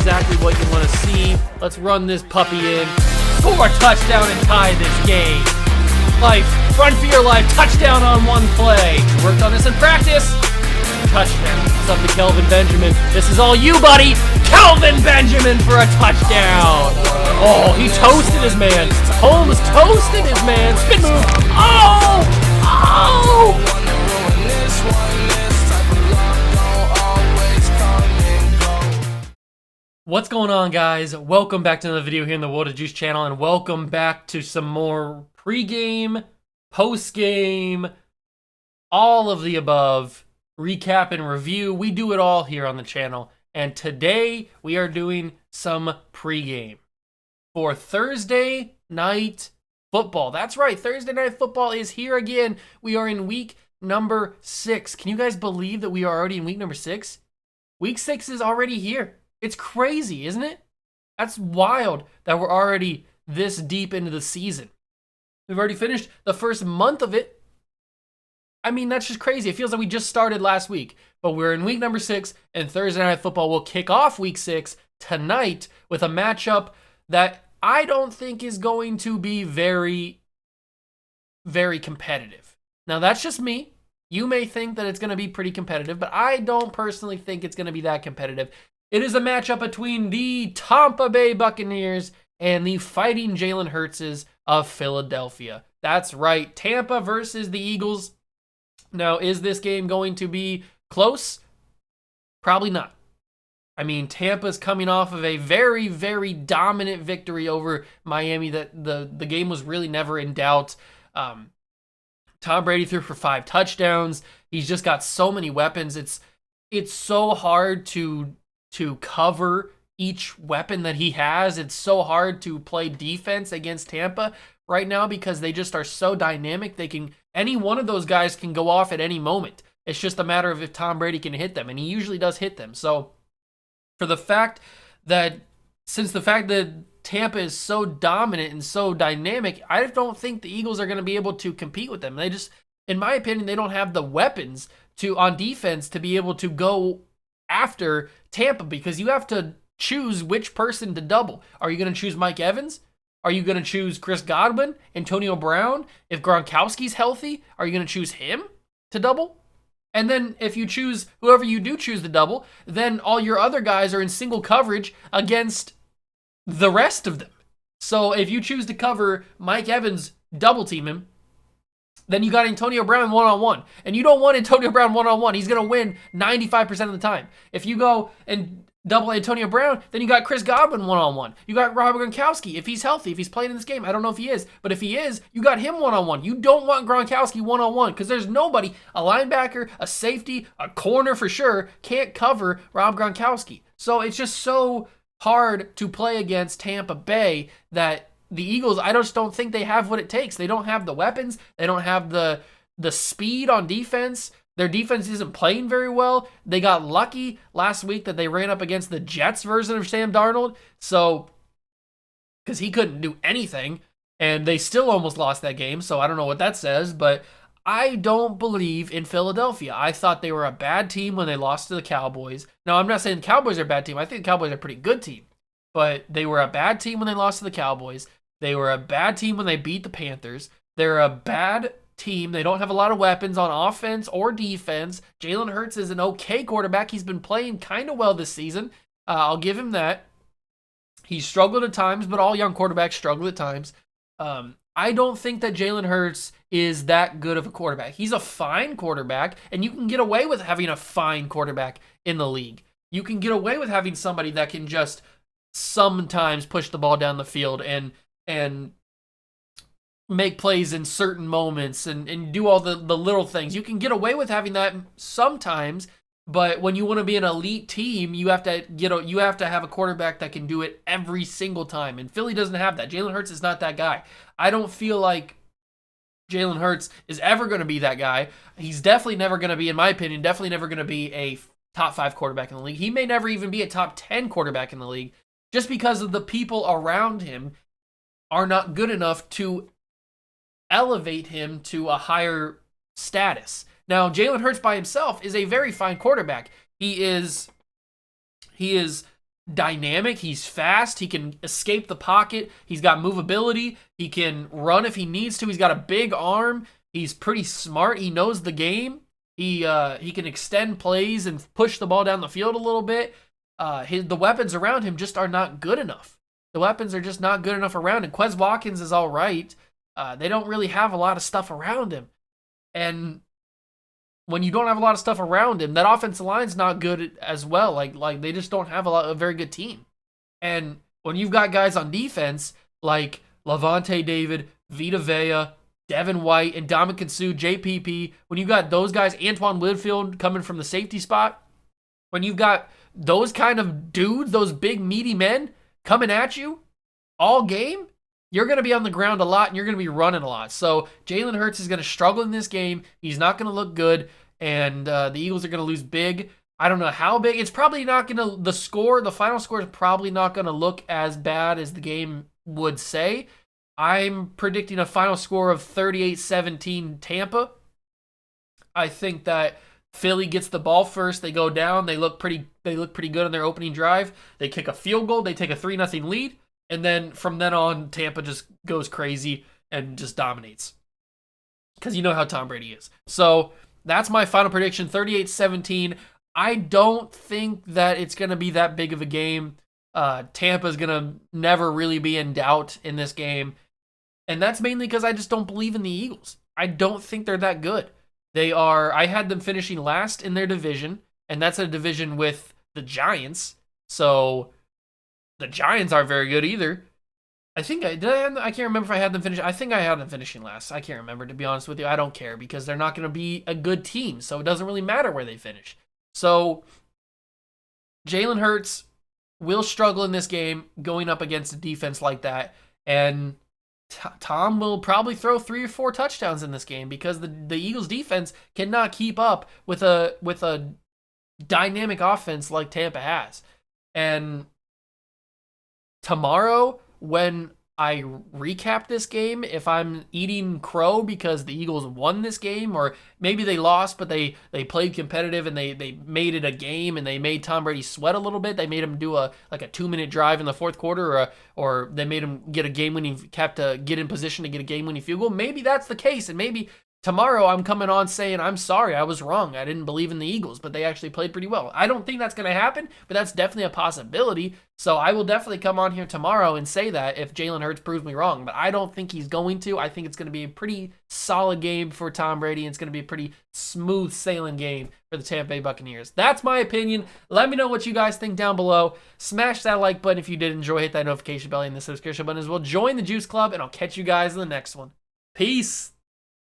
exactly what you want to see. Let's run this puppy in. Score a touchdown and tie this game. Life, run for your life, touchdown on one play. Worked on this in practice. Touchdown. It's up to Kelvin Benjamin. This is all you, buddy. Kelvin Benjamin for a touchdown. Oh, he toasted his man. Holmes toasted his man. Spin move. Oh! Oh! What's going on, guys? Welcome back to another video here in the World of Juice channel, and welcome back to some more pregame, postgame, all of the above, recap and review. We do it all here on the channel, and today we are doing some pregame for Thursday night football. That's right, Thursday night football is here again. We are in week number 6. Can you guys believe that we are already in week number 6? Week 6 is already here. It's crazy, isn't it? That's wild that we're already this deep into the season. We've already finished the first month of it. I mean, that's just crazy. It feels like we just started last week, but we're in week number 6, and Thursday Night Football will kick off week 6 tonight with a matchup that I don't think is going to be very, very competitive. Now, that's just me. You may think that it's going to be pretty competitive, but I don't personally think it's going to be that competitive. It is a matchup between the Tampa Bay Buccaneers and the Fighting Jalen Hurtses of Philadelphia. That's right, Tampa versus the Eagles. Now, is this game going to be close? Probably not. I mean, Tampa's coming off of a very, very dominant victory over Miami. That the game was really never in doubt. Tom Brady threw for 5 touchdowns. He's just got so many weapons. It's so hard to cover each weapon that he has. It's so hard to play defense against Tampa right now because they just are so dynamic. Any one of those guys can go off at any moment. It's just a matter of if Tom Brady can hit them, and he usually does hit them. So since the fact that Tampa is so dominant and so dynamic, I don't think the Eagles are going to be able to compete with them. They just, in my opinion, they don't have the weapons on defense to be able to go after Tampa, because you have to choose which person to double. Are you going to choose Mike Evans? Are you going to choose Chris Godwin, Antonio Brown? If Gronkowski's healthy, are you going to choose him to double? And then if you choose whoever you do choose to double, then all your other guys are in single coverage against the rest of them. So if you choose to cover Mike Evans, double team him, then you got Antonio Brown one-on-one. And you don't want Antonio Brown one-on-one. He's going to win 95% of the time. If you go and double Antonio Brown, then you got Chris Godwin one-on-one. You got Rob Gronkowski, if he's healthy, if he's playing in this game. I don't know if he is, but if he is, you got him one-on-one. You don't want Gronkowski one-on-one because there's nobody, a linebacker, a safety, a corner for sure, can't cover Rob Gronkowski. So it's just so hard to play against Tampa Bay that the Eagles, I just don't think they have what it takes. They don't have the weapons. They don't have the speed on defense. Their defense isn't playing very well. They got lucky last week that they ran up against the Jets version of Sam Darnold. So, because he couldn't do anything, and they still almost lost that game. So I don't know what that says, but I don't believe in Philadelphia. I thought they were a bad team when they lost to the Cowboys. Now, I'm not saying the Cowboys are a bad team. I think the Cowboys are a pretty good team. But they were a bad team when they lost to the Cowboys. They were a bad team when they beat the Panthers. They're a bad team. They don't have a lot of weapons on offense or defense. Jalen Hurts is an okay quarterback. He's been playing kind of well this season. I'll give him that. He's struggled at times, but all young quarterbacks struggle at times. I don't think that Jalen Hurts is that good of a quarterback. He's a fine quarterback, and you can get away with having a fine quarterback in the league. You can get away with having somebody that can just sometimes push the ball down the field and make plays in certain moments and do all the little things. You can get away with having that sometimes, but when you want to be an elite team, you have to have a quarterback that can do it every single time. And Philly doesn't have that. Jalen Hurts is not that guy. I don't feel like Jalen Hurts is ever going to be that guy. He's definitely never going to be, in my opinion, definitely never going to be a top 5 quarterback in the league. He may never even be a top 10 quarterback in the league, just because of the people around him are not good enough to elevate him to a higher status. Now, Jalen Hurts by himself is a very fine quarterback. He is dynamic. He's fast. He can escape the pocket. He's got movability. He can run if he needs to. He's got a big arm. He's pretty smart. He knows the game. He can extend plays and push the ball down the field a little bit. The weapons around him just are not good enough. The weapons are just not good enough around him. Quez Watkins is all right. They don't really have a lot of stuff around him. And when you don't have a lot of stuff around him, that offensive line's not good as well. Like they just don't have a very good team. And when you've got guys on defense like Levante David, Vita Vea, Devin White, and Ndamukong Suh, JPP, when you got those guys, Antoine Winfield coming from the safety spot, when you've got those kind of dudes, those big meaty men coming at you all game, you're going to be on the ground a lot and you're going to be running a lot. So Jalen Hurts is going to struggle in this game. He's not going to look good, and the Eagles are going to lose big. I don't know how big. It's probably not going to, the final score is probably not going to look as bad as the game would say. I'm predicting a final score of 38-17 Tampa. I think that Philly gets the ball first. They go down. They look pretty good on their opening drive. They kick a field goal. They take a 3-0 lead. And then from then on, Tampa just goes crazy and just dominates. Because you know how Tom Brady is. So that's my final prediction, 38-17. I don't think that it's going to be that big of a game. Tampa's going to never really be in doubt in this game. And that's mainly because I just don't believe in the Eagles. I don't think they're that good. I had them finishing last in their division, and that's a division with the Giants. So the Giants aren't very good either. I can't remember if I had them finish. I think I had them finishing last. I can't remember, to be honest with you. I don't care because they're not going to be a good team, so it doesn't really matter where they finish. So Jalen Hurts will struggle in this game going up against a defense like that, and Tom will probably throw 3 or 4 touchdowns in this game because the Eagles defense cannot keep up with a dynamic offense like Tampa has. And tomorrow, when I recap this game, if I'm eating crow because the Eagles won this game, or maybe they lost, but they played competitive and they made it a game and they made Tom Brady sweat a little bit. They made him do a 2-minute drive in the fourth quarter, or they made him get a game-winning, get in position to get a game-winning field goal. Maybe that's the case, and maybe tomorrow I'm coming on saying, I'm sorry, I was wrong. I didn't believe in the Eagles, but they actually played pretty well. I don't think that's going to happen, but that's definitely a possibility. So I will definitely come on here tomorrow and say that if Jalen Hurts proves me wrong, but I don't think he's going to. I think it's going to be a pretty solid game for Tom Brady, and it's going to be a pretty smooth sailing game for the Tampa Bay Buccaneers. That's my opinion. Let me know what you guys think down below. Smash that like button if you did enjoy. Hit that notification bell and the subscription button as well. Join the Juice Club, and I'll catch you guys in the next one. Peace.